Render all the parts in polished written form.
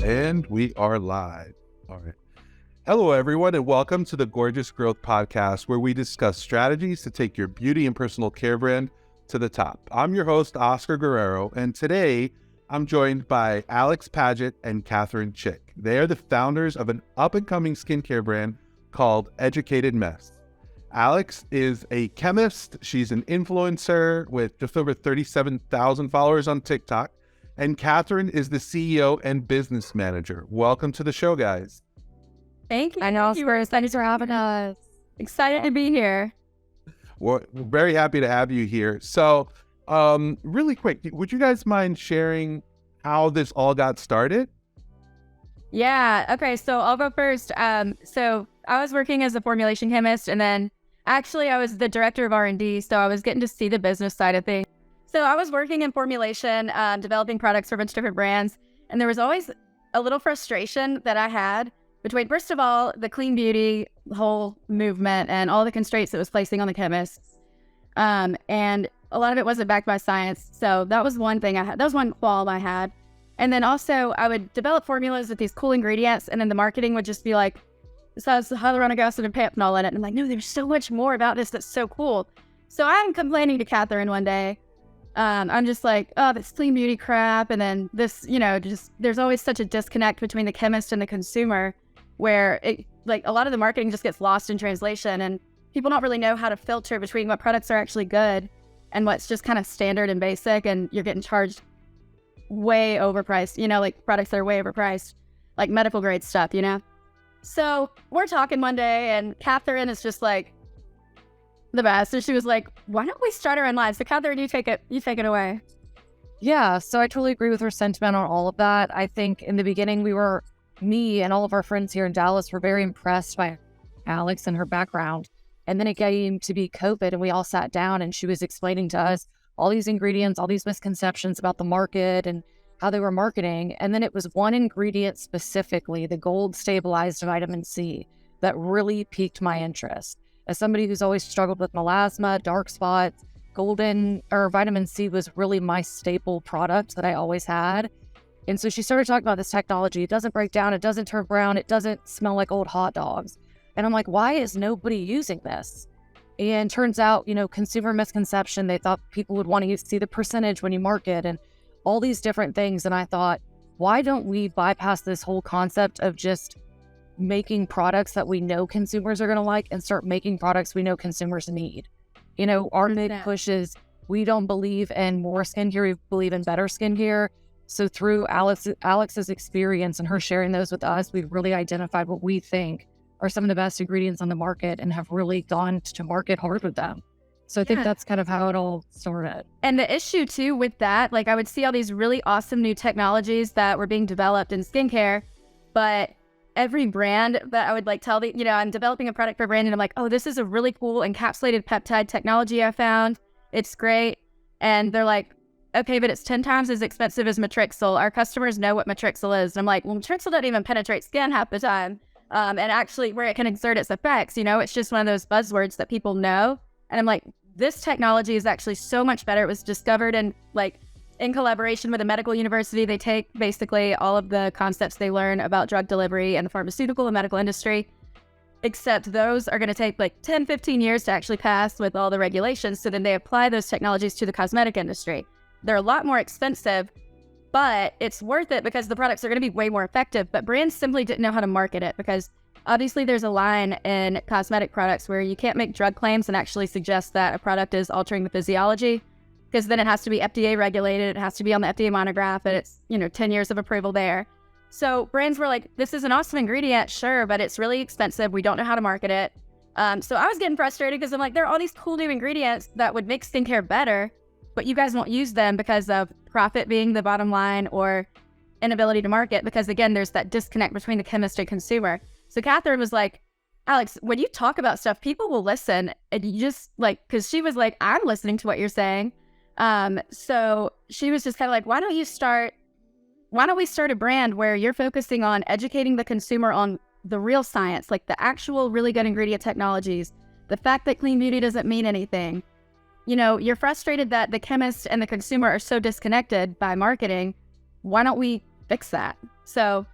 And we are live. All right. Hello, everyone, and welcome to the Gorgeous Growth Podcast, where we discuss strategies to take your beauty and personal care brand to the top. I'm your host, Oscar Guerrero, and today I'm joined by Alex Padgett and Catherine Chick. They are the founders of an up-and-coming skincare brand called Educated Mess. Alex is a chemist. She's an influencer with just over 37,000 followers on TikTok. And Catherine is the CEO and business manager. Welcome to the show, guys. Thank you. I know, thanks for having us. Excited to be here. We're very happy to have you here. So, really quick, would you guys mind sharing how this all got started? Yeah. Okay. So I'll go first. So I was working as a formulation chemist, and then actually I was the director of R&D. So I was getting to see the business side of things. So I was working in formulation, developing products for a bunch of different brands. And there was always a little frustration that I had between, first of all, the clean beauty whole movement and all the constraints it was placing on the chemists. And a lot of it wasn't backed by science. So that was one thing I had. That was one qualm I had. And then also I would develop formulas with these cool ingredients, and then the marketing would just be like, this has hyaluronic acid and panthenol in it. And I'm like, no, there's so much more about this that's so cool. So I'm complaining to Catherine one day. I'm just like, oh, this clean beauty crap. And then this, just there's always such a disconnect between the chemist and the consumer, where it, like, a lot of the marketing just gets lost in translation, and people don't really know how to filter between what products are actually good and what's just kind of standard and basic, and you're getting charged way overpriced, like products that are way overpriced, like medical grade stuff, So we're talking one day, and Catherine is just like the best. So she was like, why don't we start our own live? So Catherine, you take it away. Yeah, so I totally agree with her sentiment on all of that. I think in the beginning me and all of our friends here in Dallas were very impressed by Alex and her background. And then it came to be COVID, and we all sat down, and she was explaining to us all these ingredients, all these misconceptions about the market and how they were marketing. And then it was one ingredient specifically, the gold stabilized vitamin C, that really piqued my interest. As somebody who's always struggled with melasma, dark spots, vitamin C was really my staple product that I always had. And so she started talking about this technology. It doesn't break down. It doesn't turn brown. It doesn't smell like old hot dogs. And I'm like, why is nobody using this? And turns out, consumer misconception, they thought people would want to see the percentage when you market and all these different things. And I thought, why don't we bypass this whole concept of just making products that we know consumers are going to like and start making products we know consumers need? Our big push is, we don't believe in more skincare, we believe in better skincare. So through Alex's experience and her sharing those with us, we've really identified what we think are some of the best ingredients on the market and have really gone to market hard with them. So I think that's kind of how it all started. And the issue too with that, like, I would see all these really awesome new technologies that were being developed in skincare, but every brand that I would tell I'm developing a product for a brand, and I'm like, oh, this is a really cool encapsulated peptide technology I found. It's great. And they're like, okay, but it's 10 times as expensive as Matrixyl. Our customers know what Matrixyl is. And I'm like, well, Matrixyl doesn't even penetrate skin half the time. And actually where it can exert its effects, it's just one of those buzzwords that people know. And I'm like, this technology is actually so much better. It was discovered in collaboration with a medical university. They take basically all of the concepts they learn about drug delivery and the pharmaceutical and medical industry, except those are going to take 10, 15 years to actually pass with all the regulations. So then they apply those technologies to the cosmetic industry. They're a lot more expensive, but it's worth it because the products are going to be way more effective. But brands simply didn't know how to market it, because obviously there's a line in cosmetic products where you can't make drug claims and actually suggest that a product is altering the physiology, because then it has to be FDA regulated. It has to be on the FDA monograph, and it's, 10 years of approval there. So brands were like, this is an awesome ingredient, sure, but it's really expensive. We don't know how to market it. So I was getting frustrated because I'm like, there are all these cool new ingredients that would make skincare better, but you guys won't use them because of profit being the bottom line or inability to market, because again, there's that disconnect between the chemist and consumer. So Catherine was like, Alex, when you talk about stuff, people will listen. And you just because she was like, I'm listening to what you're saying. So she was just kind of like, why don't we start a brand where you're focusing on educating the consumer on the real science, like the actual really good ingredient technologies, the fact that clean beauty doesn't mean anything. You're frustrated that the chemist and the consumer are so disconnected by marketing. Why don't we fix that? So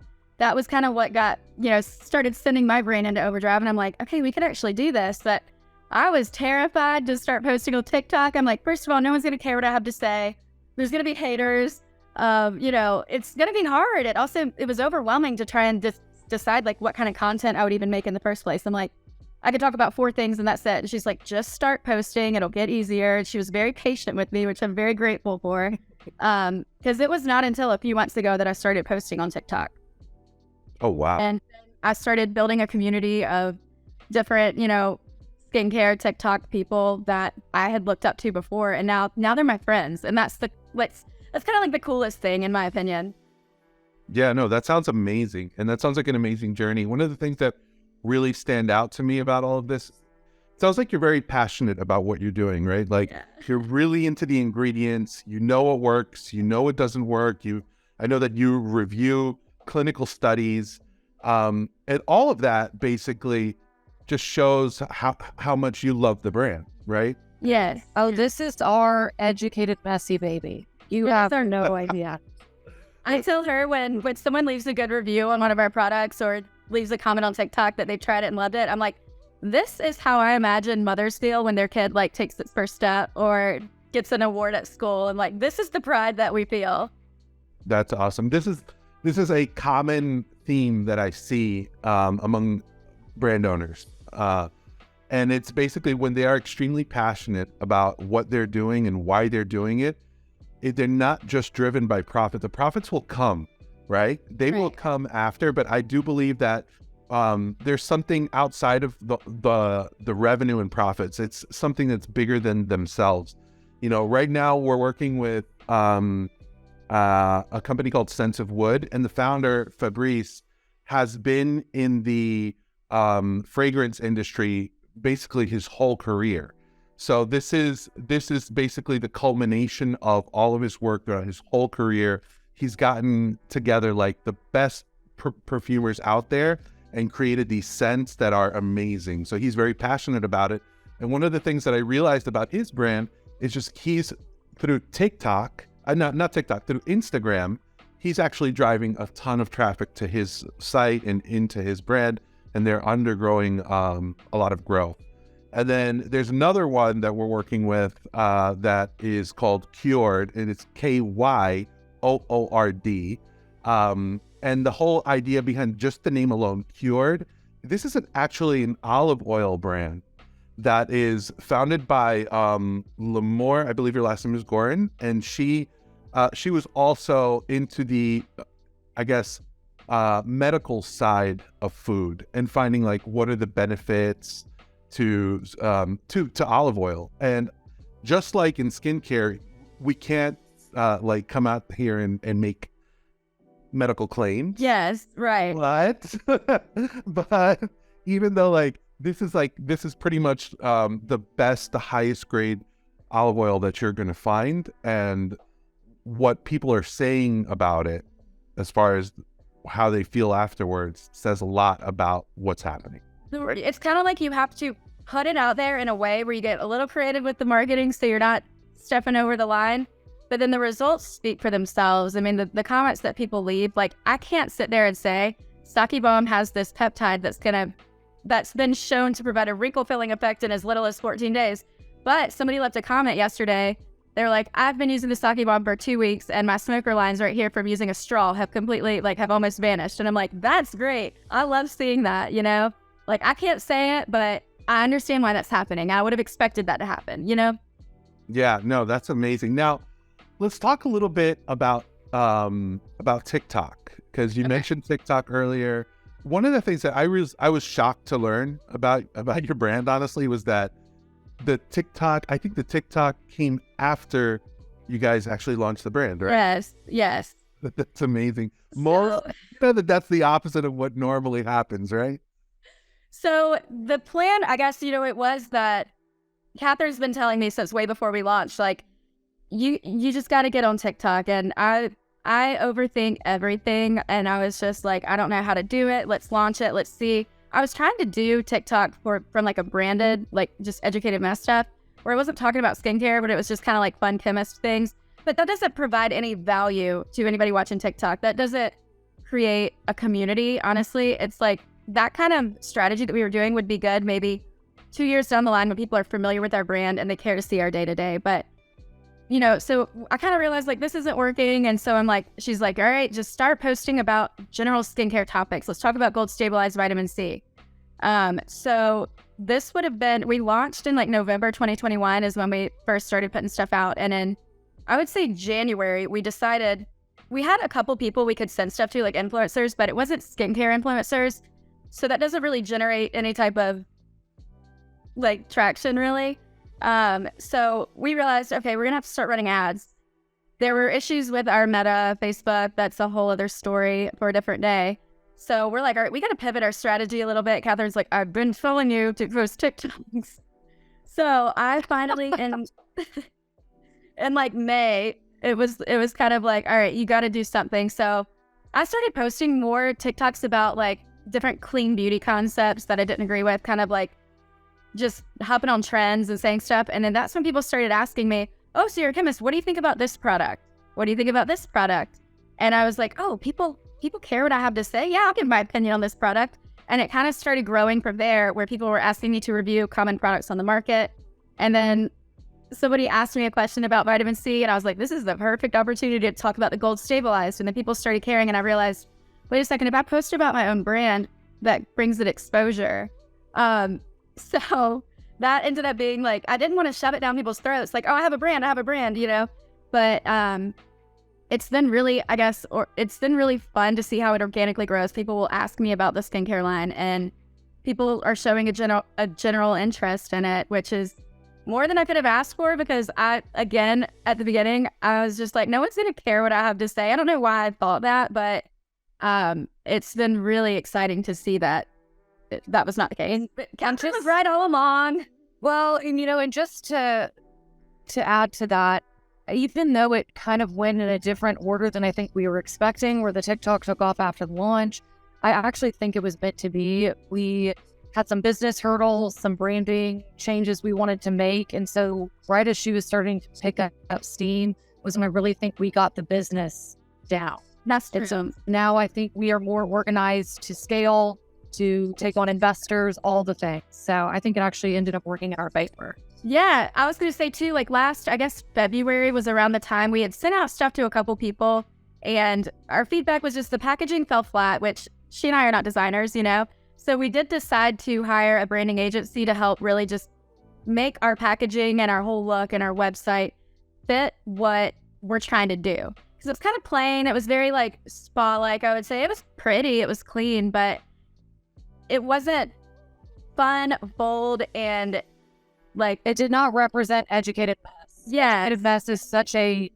that was kind of what got, started sending my brain into overdrive. And I'm like, okay, we could actually do this. But I was terrified to start posting on TikTok. I'm like, first of all, no one's going to care what I have to say. There's going to be haters. It's going to be hard. It was overwhelming to try and decide like what kind of content I would even make in the first place. I'm like, I could talk about 4 things and that's it. And she's like, just start posting. It'll get easier. And she was very patient with me, which I'm very grateful for. Because it was not until a few months ago that I started posting on TikTok. Oh, wow. And I started building a community of different, skincare TikTok people that I had looked up to before. And now they're my friends. And that's kind of like the coolest thing in my opinion. Yeah, no, that sounds amazing. And that sounds like an amazing journey. One of the things that really stand out to me about all of this, it sounds like you're very passionate about what you're doing, right? Like you're really into the ingredients, you know what works, you know what doesn't work. I know that you review clinical studies, and all of that basically just shows how much you love the brand, right? Yes. Oh, this is our educated, messy baby. You have no idea. I tell her when someone leaves a good review on one of our products or leaves a comment on TikTok that they've tried it and loved it, I'm like, this is how I imagine mothers feel when their kid like takes its first step or gets an award at school. And like, this is the pride that we feel. That's awesome. This is a common theme that I see among brand owners. And it's basically when they are extremely passionate about what they're doing and why they're doing it, they're not just driven by profit. The profits will come, right? They will come after, but I do believe that there's something outside of the revenue and profits. It's something that's bigger than themselves. Right now we're working with a company called Sense of Wood, and the founder, Fabrice, has been in the fragrance industry basically his whole career. So this is basically the culmination of all of his work throughout his whole career. He's gotten together like the best perfumers out there and created these scents that are amazing. So he's very passionate about it. And one of the things that I realized about his brand is just he's through TikTok, not TikTok, through Instagram, he's actually driving a ton of traffic to his site and into his brand, and they're undergoing a lot of growth. And then there's another one that we're working with that is called Cured, and it's Kyord. And the whole idea behind just the name alone, Cured, this is actually an olive oil brand that is founded by Lamore, I believe your last name is Gorin, and she was also into the, medical side of food and finding like what are the benefits to olive oil. And just like in skincare, we can't come out here and make medical claims. Yes, right. But even though this is pretty much the highest grade olive oil that you're going to find, and what people are saying about it as far as how they feel afterwards says a lot about what's happening. It's kind of like you have to put it out there in a way where you get a little creative with the marketing so you're not stepping over the line, but then the results speak for themselves. I mean, the comments that people leave, like I can't sit there and say Sake Bomb has this peptide that's been shown to provide a wrinkle filling effect in as little as 14 days. But somebody left a comment yesterday. They're like, I've been using the Sake Bomb for 2 weeks and my smoker lines right here from using a straw have completely have almost vanished. And I'm like, that's great. I love seeing that, Like I can't say it, but I understand why that's happening. I would have expected that to happen, Yeah, no, that's amazing. Now, let's talk a little bit about TikTok, because you mentioned TikTok earlier. One of the things that I was shocked to learn about your brand, honestly, was that the TikTok came after you guys actually launched the brand, right? Yes. That's amazing. That's the opposite of what normally happens, right? So the plan, I guess, it was that Catherine's been telling me since way before we launched, you just got to get on TikTok. And I overthink everything. And I was just like, I don't know how to do it. Let's launch it. Let's see. I was trying to do TikTok from a branded, just educated mess stuff where I wasn't talking about skincare, but it was just kind of fun chemist things. But that doesn't provide any value to anybody watching TikTok. That doesn't create a community. Honestly, it's like that kind of strategy that we were doing would be good maybe 2 years down the line when people are familiar with our brand and they care to see our day to day. But so I kind of realized like this isn't working. And so I'm like, she's like, all right, just start posting about general skincare topics. Let's talk about gold stabilized vitamin C. So this would have been, we launched in like November 2021 is when we first started putting stuff out. And in, I would say January, we decided we had a couple people we could send stuff to, like influencers, but it wasn't skincare influencers. So that doesn't really generate any type of like traction really. So we realized, okay, we're gonna have to start running ads. There were issues with our Meta Facebook. That's a whole other story for a different day. So we're like, all right, we got to pivot our strategy a little bit. Catherine's like, I've been telling you to post TikToks. So I finally, in like May, it was kind of like, all right, you got to do something. So I started posting more TikToks about like different clean beauty concepts that I didn't agree with, kind of like just hopping on trends and saying stuff. And then that's when people started asking me, oh, so you're a chemist. What do you think about this product? What do you think about this product? And I was like, oh, people care what I have to say. Yeah, I'll give my opinion on this product. And it kind of started growing from there where people were asking me to review common products on the market. And then somebody asked me a question about vitamin C and I was like, this is the perfect opportunity to talk about the gold stabilized. And then people started caring and I realized, wait a second, if I post about my own brand, that brings it exposure. So that ended up being like, I didn't want to shove it down people's throats. Like, oh, I have a brand, but it's been really, it's been really fun to see how it organically grows. People will ask me about the skincare line and people are showing a general interest in it, which is more than I could have asked for because at the beginning, I was just like, no one's going to care what I have to say. I don't know why I thought that, but it's been really exciting to see that that was not the case. Catherine was right all along. Well, and just to add to that, even though it kind of went in a different order than I think we were expecting, where the TikTok took off after the launch, I actually think it was meant to be. We had some business hurdles, some branding changes we wanted to make. And so right as she was starting to pick up steam was when I really think we got the business down. That's true. So now I think we are more organized to scale, to take on investors, all the things. So I think it actually ended up working in our favor. Yeah, I was going to say too, like last, I guess February was around the time we had sent out stuff to a couple people and our feedback was just the packaging fell flat, which she and I are not designers, So we did decide to hire a branding agency to help really just make our packaging and our whole look and our website fit what we're trying to do. Because it was kind of plain. It was very like spa-like, I would say. It was pretty, it was clean, but it wasn't fun, bold, and like it did not represent educated mess. Yeah. Educated mess is such a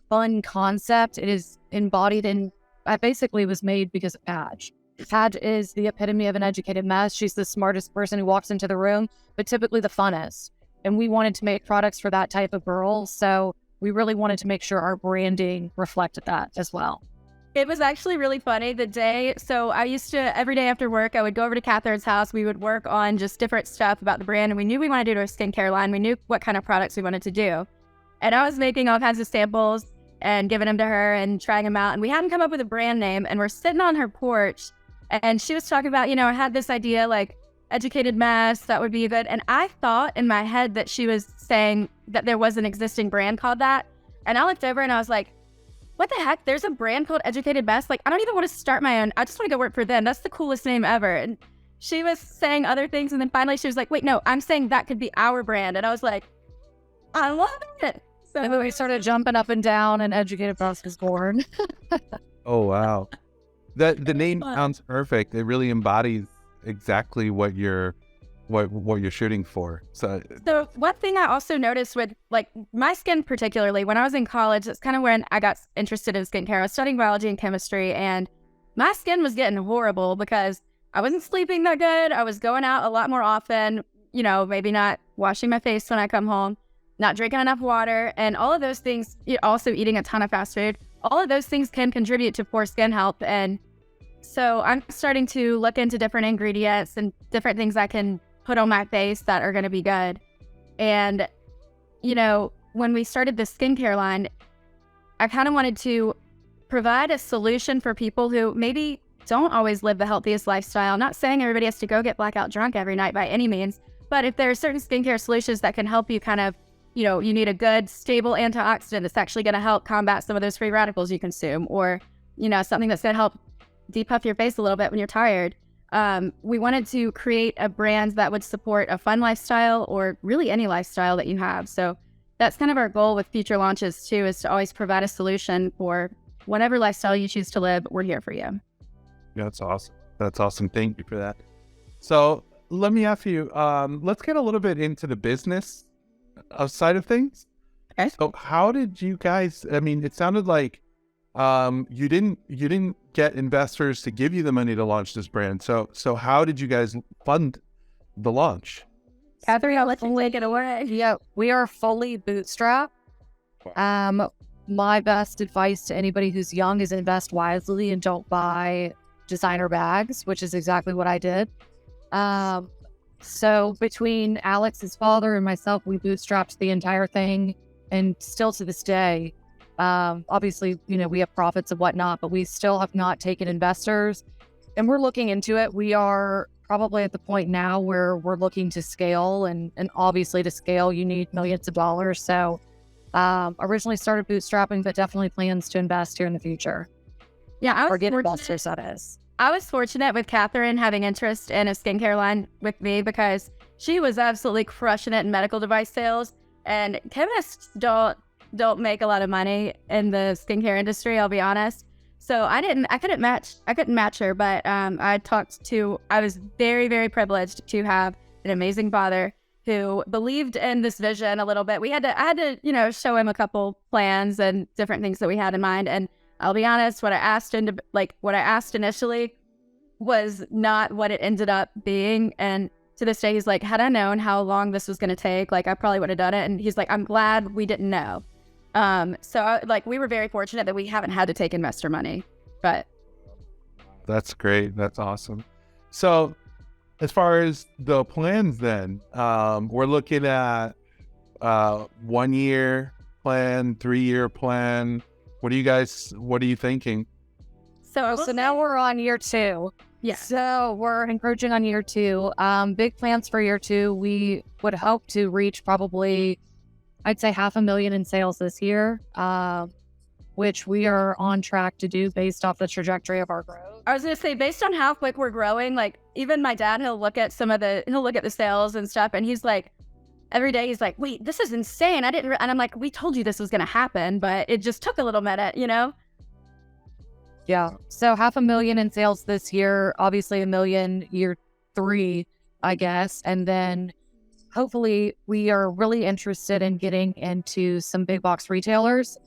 fun concept. It is embodied in, I basically was made because of Padgett. Padgett is the epitome of an educated mess. She's the smartest person who walks into the room, but typically the funnest. And we wanted to make products for that type of girl. So we really wanted to make sure our branding reflected that as well. It was actually really funny the day. So I used to, every day after work, I would go over to Catherine's house. We would work on just different stuff about the brand. And we knew we wanted to do a skincare line. We knew what kind of products we wanted to do. And I was making all kinds of samples and giving them to her and trying them out. And we hadn't come up with a brand name. And we're sitting on her porch. And she was talking about, I had this idea like educated mess, that would be good. And I thought in my head that she was saying that there was an existing brand called that. And I looked over and I was like, what the heck? There's a brand called Educated Mess? Like, I don't even want to start my own. I just want to go work for them. That's the coolest name ever. And she was saying other things. And then finally she was like, wait, no, I'm saying that could be our brand. And I was like, I love it. So and then we started jumping up and down and Educated Mess was born. Oh, wow. The name sounds perfect. It really embodies exactly what you're shooting for. So one thing I also noticed with like my skin particularly, when I was in college, that's kind of when I got interested in skincare. I was studying biology and chemistry and my skin was getting horrible because I wasn't sleeping that good. I was going out a lot more often, maybe not washing my face when I come home, not drinking enough water, and all of those things, also eating a ton of fast food. All of those things can contribute to poor skin health. And so I'm starting to look into different ingredients and different things I can put on my face that are going to be good. And, when we started the skincare line, I kind of wanted to provide a solution for people who maybe don't always live the healthiest lifestyle. Not saying everybody has to go get blackout drunk every night by any means, but if there are certain skincare solutions that can help you kind of, you need a good, stable antioxidant that's actually going to help combat some of those free radicals you consume, or, something that's going to help depuff your face a little bit when you're tired. We wanted to create a brand that would support a fun lifestyle or really any lifestyle that you have. So that's kind of our goal with future launches too, is to always provide a solution for whatever lifestyle you choose to live. We're here for you. Yeah, that's awesome. That's awesome. Thank you for that. So let me ask you, let's get a little bit into the business side of things. Okay. So how did you guys, it sounded like you didn't get investors to give you the money to launch this brand. So how did you guys fund the launch? Catherine, I'll let you take it away. Yeah, we are fully bootstrapped. My best advice to anybody who's young is invest wisely and don't buy designer bags, which is exactly what I did. So between Alex's father and myself, we bootstrapped the entire thing, and still to this day, obviously, we have profits and whatnot, but we still have not taken investors, and we're looking into it. We are probably at the point now where we're looking to scale, and obviously to scale, you need millions of dollars. So originally started bootstrapping, but definitely plans to invest here in the future. Yeah, or get investors, that is. I was fortunate with Catherine having interest in a skincare line with me because she was absolutely crushing it in medical device sales, and chemists don't make a lot of money in the skincare industry, I'll be honest. So I couldn't match her, but I was very, very privileged to have an amazing father who believed in this vision a little bit. I had to, show him a couple plans and different things that we had in mind. And I'll be honest, what I asked initially was not what it ended up being. And to this day, he's like, had I known how long this was going to take, I probably would have done it. And he's like, I'm glad we didn't know. We were very fortunate that we haven't had to take investor money, but. That's great. That's awesome. So as far as the plans then, we're looking at 1 year plan, 3 year plan. What are you thinking? So now we're on year 2. Yeah. So we're encroaching on year 2. Big plans for year 2. We would hope to reach probably, I'd say, $500,000 in sales this year, which we are on track to do based off the trajectory of our growth. I was going to say, based on how quick we're growing, even my dad, he'll look at the sales and stuff, and he's like, every day he's like, wait, this is insane. And I'm like, we told you this was going to happen, but it just took a little minute, Yeah. So $500,000 in sales this year, obviously $1 million year 3, I guess. And then hopefully we are really interested in getting into some big box retailers.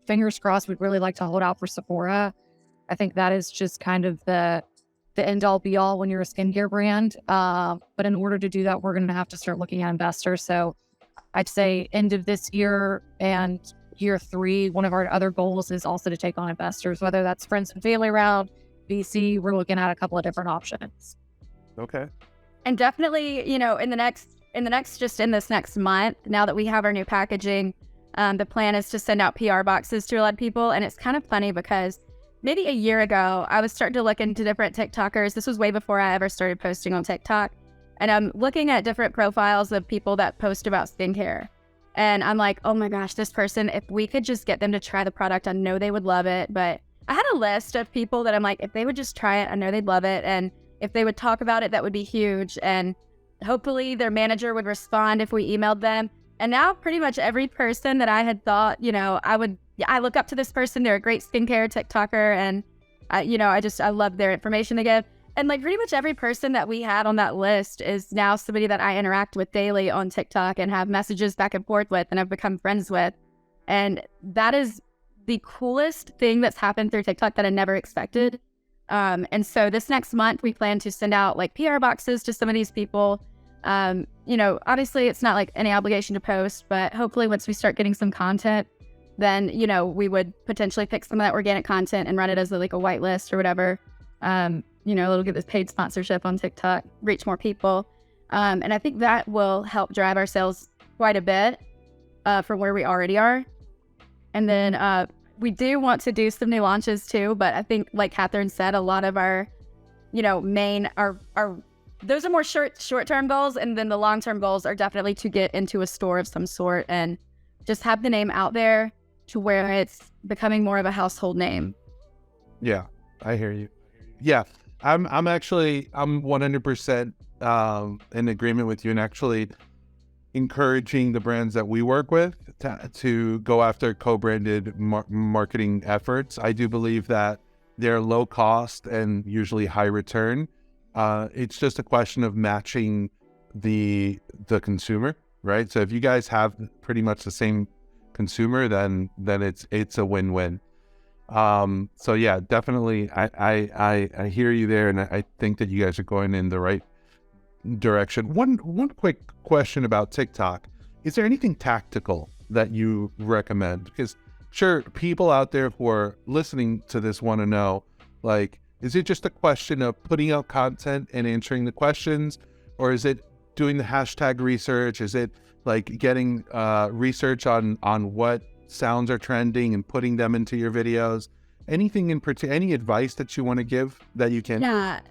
Fingers crossed, we'd really like to hold out for Sephora. I think that is just kind of the end all be all when you're a skincare brand. But in order to do that, we're going to have to start looking at investors. So I'd say end of this year and year 3, one of our other goals is also to take on investors, whether that's friends and family round, VC. We're looking at a couple of different options. Okay. And definitely, in this next month, now that we have our new packaging, the plan is to send out PR boxes to a lot of people. And it's kind of funny because maybe a year ago, I was starting to look into different TikTokers. This was way before I ever started posting on TikTok. And I'm looking at different profiles of people that post about skincare. And I'm like, oh my gosh, this person, if we could just get them to try the product, I know they would love it. But I had a list of people that I'm like, if they would just try it, I know they'd love it. And if they would talk about it, that would be huge. And hopefully their manager would respond if we emailed them. And now pretty much every person that I had thought, I look up to this person. They're a great skincare TikToker. And I love their information they give. And pretty much every person that we had on that list is now somebody that I interact with daily on TikTok and have messages back and forth with and I've become friends with. And that is the coolest thing that's happened through TikTok that I never expected. And so this next month, we plan to send out PR boxes to some of these people. Obviously it's not any obligation to post, but hopefully once we start getting some content, then, we would potentially pick some of that organic content and run it as a white list or whatever. It'll get this paid sponsorship on TikTok, reach more people. And I think that will help drive our sales quite a bit from where we already are. And then we do want to do some new launches too, but I think like Catherine said, a lot of our, main are those are more short-term goals, and then the long-term goals are definitely to get into a store of some sort and just have the name out there to where it's becoming more of a household name. Yeah, I hear you. Yeah, I'm 100% in agreement with you, and actually encouraging the brands that we work with to go after co-branded marketing efforts. I do believe that they're low cost and usually high return. It's just a question of matching the consumer, right? So if you guys have pretty much the same consumer, then it's a win-win. So yeah, definitely I hear you there, and I think that you guys are going in the right direction. One quick question about TikTok. Is there anything tactical that you recommend? Because sure, people out there who are listening to this want to know, like, is it just a question of putting out content and answering the questions, or is it doing the hashtag research? Is it like getting research on what sounds are trending and putting them into your videos? Anything in particular, any advice that you want to give that you can? Yeah,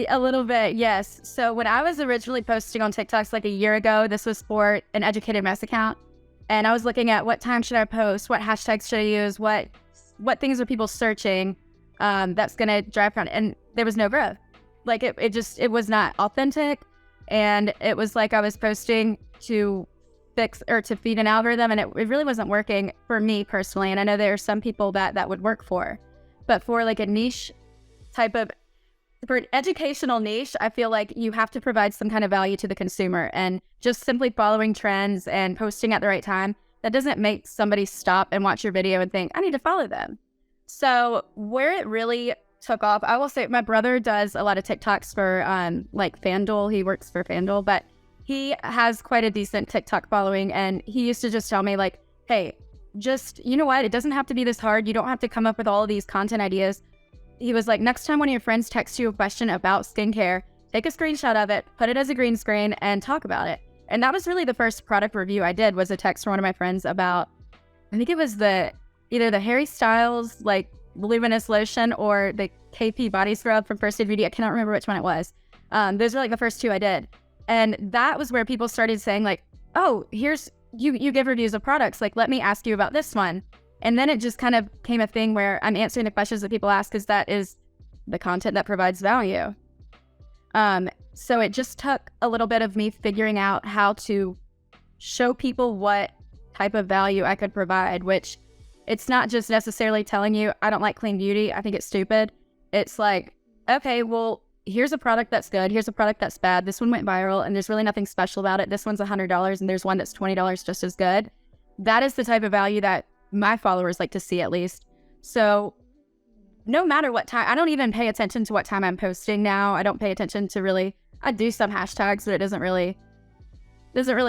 a little bit, yes. So when I was originally posting on TikToks like a year ago, this was for an educated mess account. And I was looking at what time should I post, what hashtags should I use, what things are people searching that's going to drive around. And there was no growth. Like it was not authentic. And it was like I was posting to fix or to feed an algorithm, and it really wasn't working for me personally. And I know there are some people that would work for. But for like a niche type of, for an educational niche, I feel like you have to provide some kind of value to the consumer, and just simply following trends and posting at the right time, that doesn't make somebody stop and watch your video and think, I need to follow them. So where it really took off, I will say my brother does a lot of TikToks for like FanDuel. He works for FanDuel, but he has quite a decent TikTok following, and he used to just tell me like, hey, just, you know what? It doesn't have to be this hard. You don't have to come up with all of these content ideas. He was like, next time one of your friends texts you a question about skincare, take a screenshot of it, put it as a green screen, and talk about it. And that was really the first product review I did, was a text from one of my friends about, I think it was either the Harry Styles, like, luminous lotion, or the KP body scrub from First Aid Beauty. I cannot remember which one it was. Those were like the first two I did. And that was where people started saying like, oh, here's, you give reviews of products. Like, let me ask you about this one. And then it just kind of became a thing where I'm answering the questions that people ask, because that is the content that provides value. So it just took a little bit of me figuring out how to show people what type of value I could provide, which it's not just necessarily telling you, I don't like clean beauty, I think it's stupid. It's like, okay, well, here's a product that's good, here's a product that's bad. This one went viral and there's really nothing special about it. This one's $100 and there's one that's $20 just as good. That is the type of value that my followers like to see, at least. So no matter what time, I don't even pay attention to what time I'm posting now. I don't pay attention to really, I do some hashtags, but it doesn't really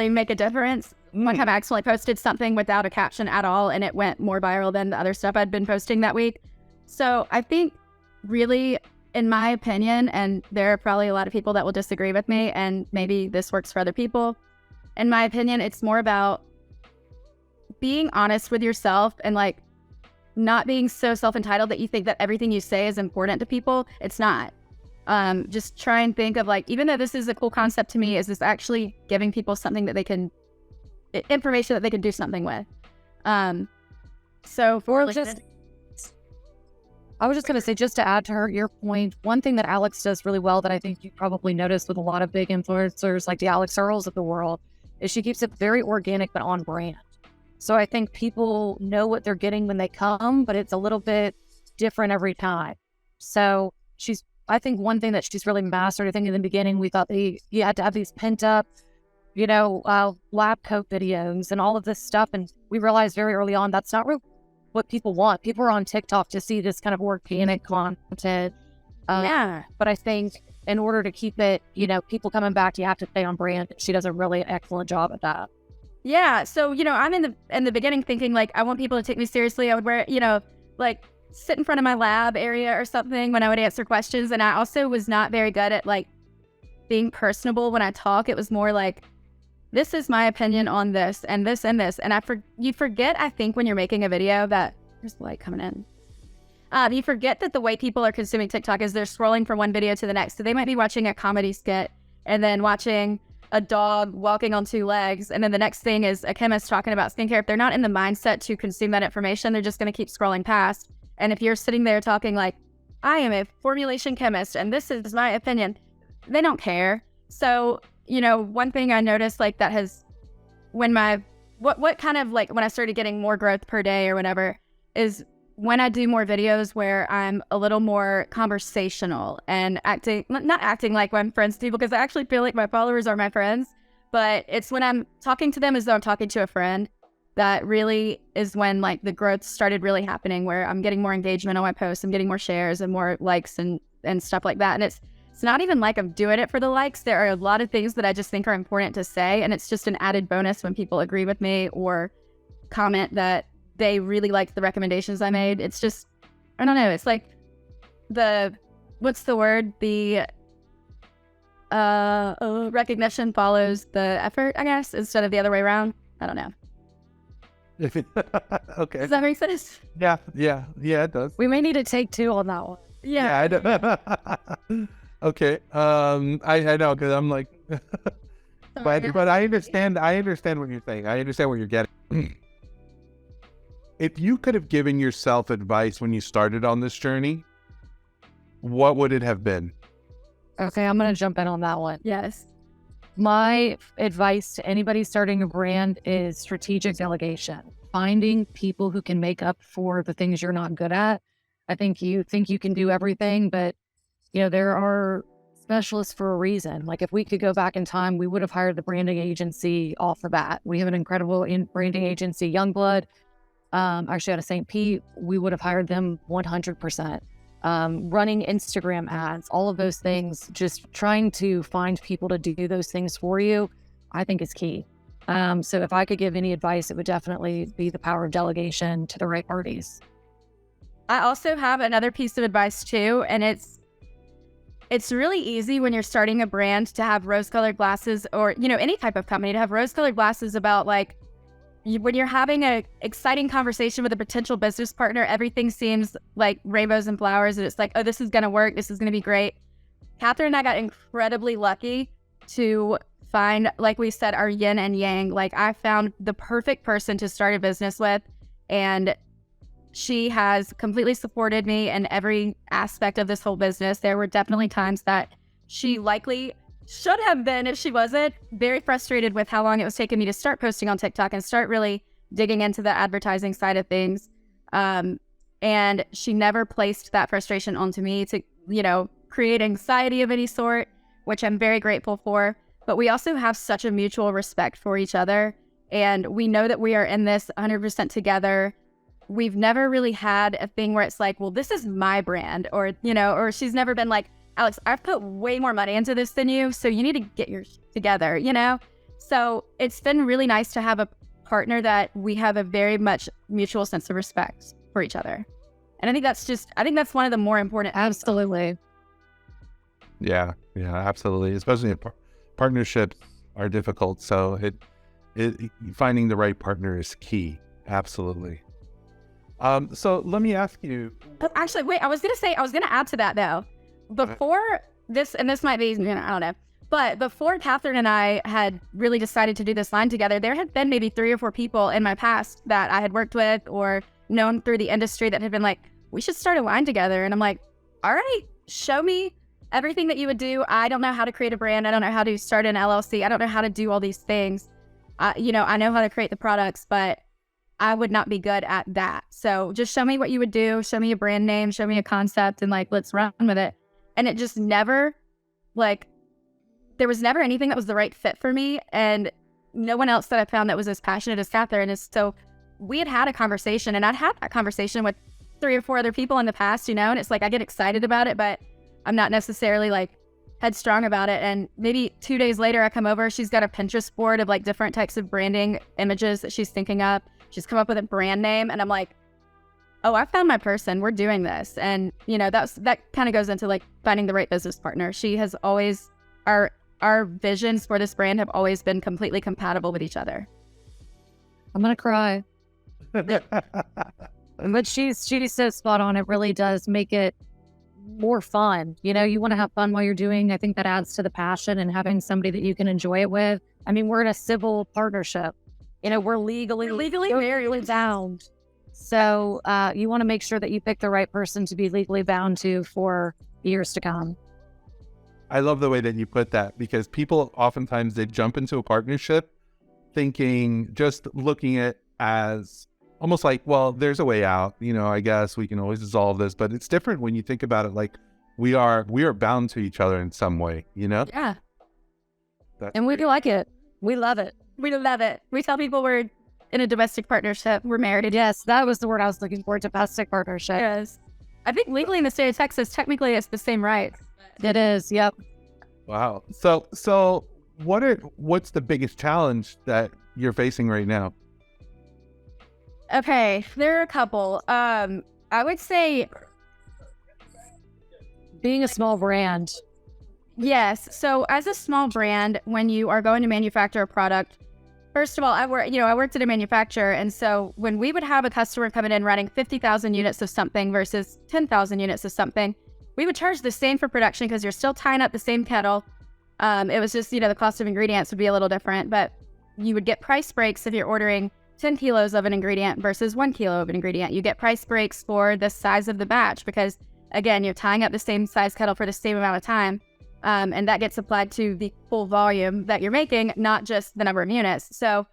make a difference. One time I accidentally posted something without a caption at all, and it went more viral than the other stuff I'd been posting that week. So I think really, in my opinion, and there are probably a lot of people that will disagree with me, and maybe this works for other people. In my opinion, it's more about being honest with yourself and like not being so self-entitled that you think that everything you say is important to people. It's not. Just try and think of like, even though this is a cool concept to me, is this actually giving people something that they can, information that they can do something with. So for just, I was just going to say, just to add to your point, one thing that Alex does really well that I think you probably noticed with a lot of big influencers like the Alex Earls of the world is she keeps it very organic but on brand. So I think people know what they're getting when they come, but it's a little bit different every time. So I think one thing that she's really mastered, I think in the beginning we thought you had to have these pent up, lab coat videos and all of this stuff. And we realized very early on, that's not really what people want. People are on TikTok to see this kind of organic content. But I think in order to keep it, people coming back, you have to stay on brand. She does a really excellent job at that. Yeah. So, I'm in the beginning thinking like, I want people to take me seriously. I would wear, like sit in front of my lab area or something when I would answer questions. And I also was not very good at like being personable when I talk. It was more like, this is my opinion on this and this and this. And you forget, I think, when you're making a video that There's the light coming in. You forget that the way people are consuming TikTok is they're scrolling from one video to the next. So they might be watching a comedy skit and then watching a dog walking on two legs. And then the next thing is a chemist talking about skincare. If they're not in the mindset to consume that information, they're just going to keep scrolling past. And if you're sitting there talking like, I am a formulation chemist and this is my opinion, they don't care. So, one thing I noticed like that has, when what kind of like when I started getting more growth per day or whatever is when I do more videos where I'm a little more conversational and not acting like I'm friends to people, because I actually feel like my followers are my friends, but it's when I'm talking to them as though I'm talking to a friend that really is when like the growth started really happening, where I'm getting more engagement on my posts, I'm getting more shares and more likes and stuff like that. And it's not even like I'm doing it for the likes. There are a lot of things that I just think are important to say, and it's just an added bonus when people agree with me or comment that they really liked the recommendations I made. It's just, I don't know. It's like what's the word? The recognition follows the effort, I guess, instead of the other way around. I don't know. Okay. Does that make sense? Yeah, it does. We may need to take two on that one. Yeah. I know. Okay. I know, because I'm like, but I understand what you're saying. I understand what you're getting. If you could have given yourself advice when you started on this journey, what would it have been? Okay, I'm going to jump in on that one. Yes. My advice to anybody starting a brand is strategic delegation. Finding people who can make up for the things you're not good at. I think you can do everything, but there are specialists for a reason. Like if we could go back in time, we would have hired the branding agency off the bat. We have an incredible branding agency, Youngblood. Actually out of St. Pete, we would have hired them 100%. Running Instagram ads, all of those things, just trying to find people to do those things for you, I think is key. So if I could give any advice, it would definitely be the power of delegation to the right parties. I also have another piece of advice too, and it's really easy when you're starting a brand to have rose-colored glasses, or any type of company to have rose-colored glasses about like when you're having a exciting conversation with a potential business partner, everything seems like rainbows and flowers, and it's like, oh, this is gonna work, this is gonna be great. Catherine and I got incredibly lucky to find, like we said, our yin and yang. Like I found the perfect person to start a business with, and she has completely supported me in every aspect of this whole business. There were definitely times that she likely should have been, if she wasn't, very frustrated with how long it was taking me to start posting on TikTok and start really digging into the advertising side of things. And she never placed that frustration onto me to, create anxiety of any sort, which I'm very grateful for. But we also have such a mutual respect for each other. And we know that we are in this 100% together. We've never really had a thing where it's like, well, this is my brand, or, or she's never been like, Alex, I've put way more money into this than you, so you need to get your shit together, So it's been really nice to have a partner that we have a very much mutual sense of respect for each other. And I think that's one of the more important. Absolutely. Yeah, absolutely. Especially if partnerships are difficult. So finding the right partner is key. Absolutely. So let me ask you. Actually, wait, I was going to add to that though. Before this, and this might be, I don't know, but before Catherine and I had really decided to do this line together, there had been maybe 3 or 4 people in my past that I had worked with or known through the industry that had been like, we should start a line together. And I'm like, all right, show me everything that you would do. I don't know how to create a brand. I don't know how to start an LLC. I don't know how to do all these things. I know how to create the products, but I would not be good at that. So just show me what you would do. Show me a brand name, show me a concept, and like, let's run with it. And it just never, there was never anything that was the right fit for me. And no one else that I found that was as passionate as Catherine is. So we had a conversation, and I'd had that conversation with 3 or 4 other people in the past, and it's like, I get excited about it, but I'm not necessarily like headstrong about it. And maybe 2 days later, I come over, she's got a Pinterest board of like different types of branding images that she's thinking up. She's come up with a brand name, and I'm like, oh, I found my person. We're doing this. And, that kind of goes into like finding the right business partner. She has always, our visions for this brand have always been completely compatible with each other. I'm going to cry. But she's so spot on. It really does make it more fun. You know, you want to have fun while you're doing. I think that adds to the passion and having somebody that you can enjoy it with. I mean, we're in a civil partnership. You know, we're legally very bound. So you want to make sure that you pick the right person to be legally bound to for years to come. I love the way that you put that, because people oftentimes they jump into a partnership thinking, just looking at as almost like, well, there's a way out, you know, I guess we can always dissolve this, but it's different when you think about it, like we are bound to each other in some way, you know? Yeah. And we do like it. We love it. We love it. We tell people we're in a domestic partnership. We're married. Yes, that was the word I was looking for, domestic partnership. Yes. I think legally in the state of Texas, technically it's the same rights. It is, yep. Wow. So what's the biggest challenge that you're facing right now? Okay, there are a couple. I would say Being a small brand. yes. So as a small brand, when you are going to manufacture a product, first of all, I worked at a manufacturer, and so when we would have a customer coming in running 50,000 units of something versus 10,000 units of something, we would charge the same for production because you're still tying up the same kettle. It was just, the cost of ingredients would be a little different, but you would get price breaks if you're ordering 10 kilos of an ingredient versus 1 kilo of an ingredient. You get price breaks for the size of the batch because, again, you're tying up the same size kettle for the same amount of time. And that gets applied to the full volume that you're making, not just the number of units. So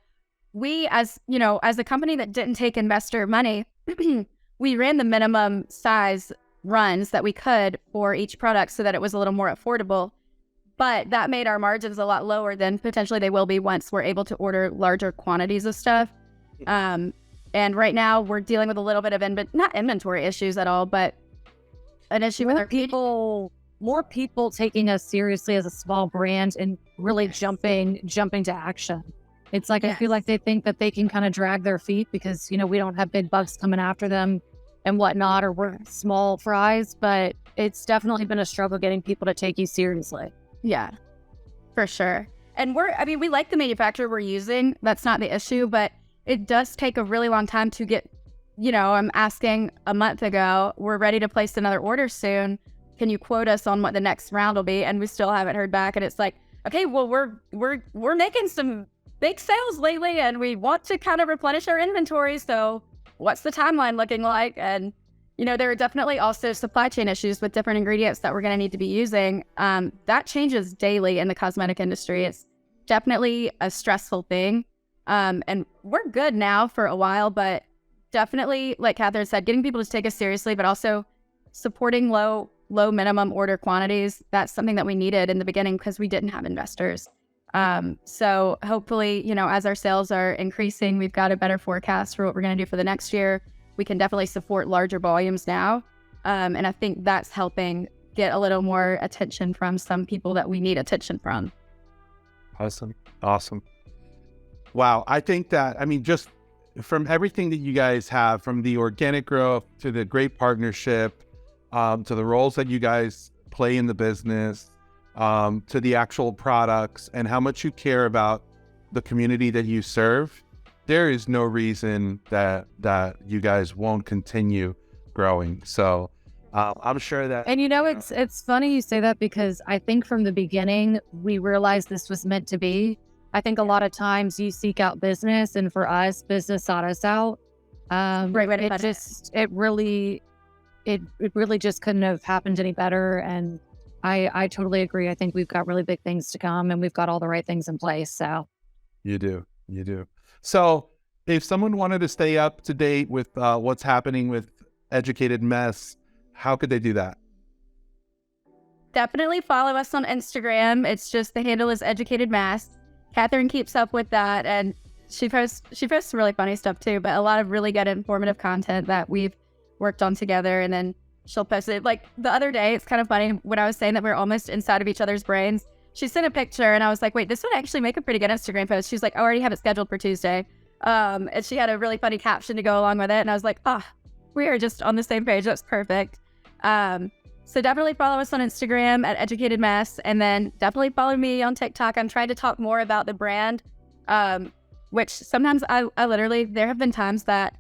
we, as a company that didn't take investor money, we ran the minimum size runs that we could for each product so that it was a little more affordable. But that made our margins a lot lower than potentially they will be once we're able to order larger quantities of stuff. And right now we're dealing with a little bit of not inventory issues at all, but an issue with our people. More people taking us seriously as a small brand and really jumping to action. It's like, I feel like they think that they can kind of drag their feet because, we don't have big bucks coming after them and whatnot, or we're small fries, but it's definitely been a struggle getting people to take you seriously. Yeah, for sure. And we like the manufacturer we're using. That's not the issue, but it does take a really long time to get, I'm asking a month ago, we're ready to place another order soon. Can you quote us on what the next round will be? And we still haven't heard back. And it's like, okay, well, we're making some big sales lately and we want to kind of replenish our inventory. So what's the timeline looking like? And, there are definitely also supply chain issues with different ingredients that we're going to need to be using. That changes daily in the cosmetic industry. It's definitely a stressful thing. And we're good now for a while, but definitely, like Catherine said, getting people to take us seriously, but also supporting low minimum order quantities. That's something that we needed in the beginning because we didn't have investors. So hopefully, as our sales are increasing, we've got a better forecast for what we're going to do for the next year. We can definitely support larger volumes now. And I think that's helping get a little more attention from some people that we need attention from. Awesome. Wow. I think that, just from everything that you guys have, from the organic growth to the great partnership, to the roles that you guys play in the business, to the actual products and how much you care about the community that you serve, there is no reason that you guys won't continue growing. So I'm sure that... And it's funny you say that because I think from the beginning, we realized this was meant to be. I think a lot of times you seek out business, and for us, business sought us out. Right. It really just couldn't have happened any better. And I totally agree. I think we've got really big things to come and we've got all the right things in place. So you do. So if someone wanted to stay up to date with what's happening with Educated Mess, how could they do that? Definitely follow us on Instagram. It's just the handle is Educated Mess. Catherine keeps up with that, and she posts some really funny stuff too, but a lot of really good informative content that we've worked on together. And then she'll post it. Like the other day, it's kind of funny when I was saying that we're almost inside of each other's brains. She sent a picture and I was like, wait, this would actually make a pretty good Instagram post. She's like, I already have it scheduled for Tuesday. And she had a really funny caption to go along with it. And I was like, we are just on the same page. That's perfect. So definitely follow us on Instagram at Educated Mess. And then definitely follow me on TikTok. I'm trying to talk more about the brand, which sometimes I literally, there have been times that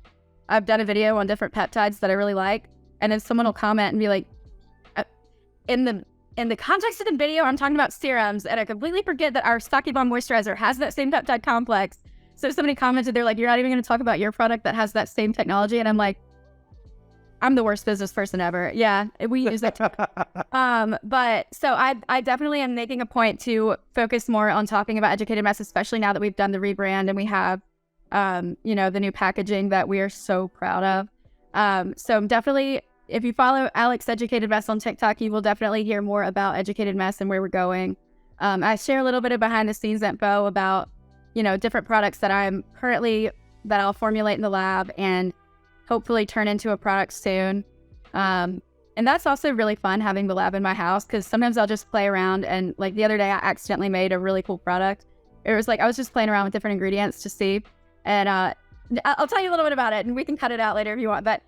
I've done a video on different peptides that I really like, and then someone will comment and be like, in the context of the video, I'm talking about serums, and I completely forget that our Sake Bomb moisturizer has that same peptide complex. So somebody commented, they're like, you're not even going to talk about your product that has that same technology, and I'm like, I'm the worst business person ever. Yeah, we use it. But so I definitely am making a point to focus more on talking about educated mess, especially now that we've done the rebrand and we have, the new packaging that we are so proud of. So I'm definitely, if you follow Alex Educated Mess on TikTok, you will definitely hear more about Educated Mess and where we're going. I share a little bit of behind the scenes info about, different products that I'll formulate in the lab and hopefully turn into a product soon. And that's also really fun, having the lab in my house, because sometimes I'll just play around, and like the other day I accidentally made a really cool product. It was like I was just playing around with different ingredients to see, and I'll tell you a little bit about it, and we can cut it out later if you want. But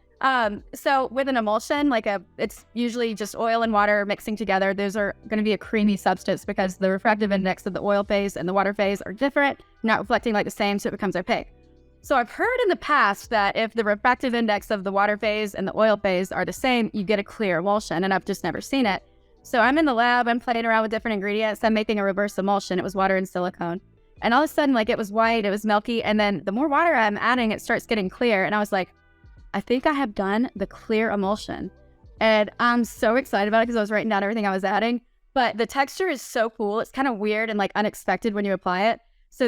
so with an emulsion, it's usually just oil and water mixing together. Those are going to be a creamy substance because the refractive index of the oil phase and the water phase are different, not reflecting like the same, so it becomes opaque. So I've heard in the past that if the refractive index of the water phase and the oil phase are the same, you get a clear emulsion, and I've just never seen it. So I'm in the lab, I'm playing around with different ingredients, I'm making a reverse emulsion. It was water and silicone. And all of a sudden, it was white, it was milky, and then the more water I'm adding, it starts getting clear. And I was like, I think I have done the clear emulsion. And I'm so excited about it because I was writing down everything I was adding. But the texture is so cool. It's kind of weird and unexpected when you apply it. So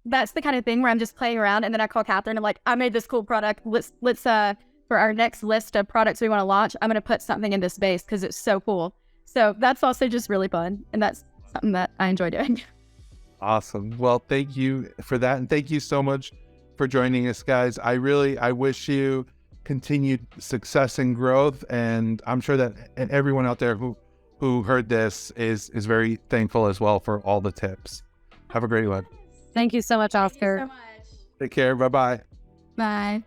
that's the kind of thing where I'm just playing around, and then I call Catherine. I'm like, I made this cool product. Let's for our next list of products we want to launch, I'm going to put something in this space because it's so cool. So that's also just really fun, and that's something that I enjoy doing. Awesome. Well, thank you for that, and thank you so much for joining us, guys. I wish you continued success and growth, and I'm sure that everyone out there who heard this is very thankful as well for all the tips. Have a great one. Thank you so much, Oscar. Thank you so much. Take care. Bye-bye. Bye.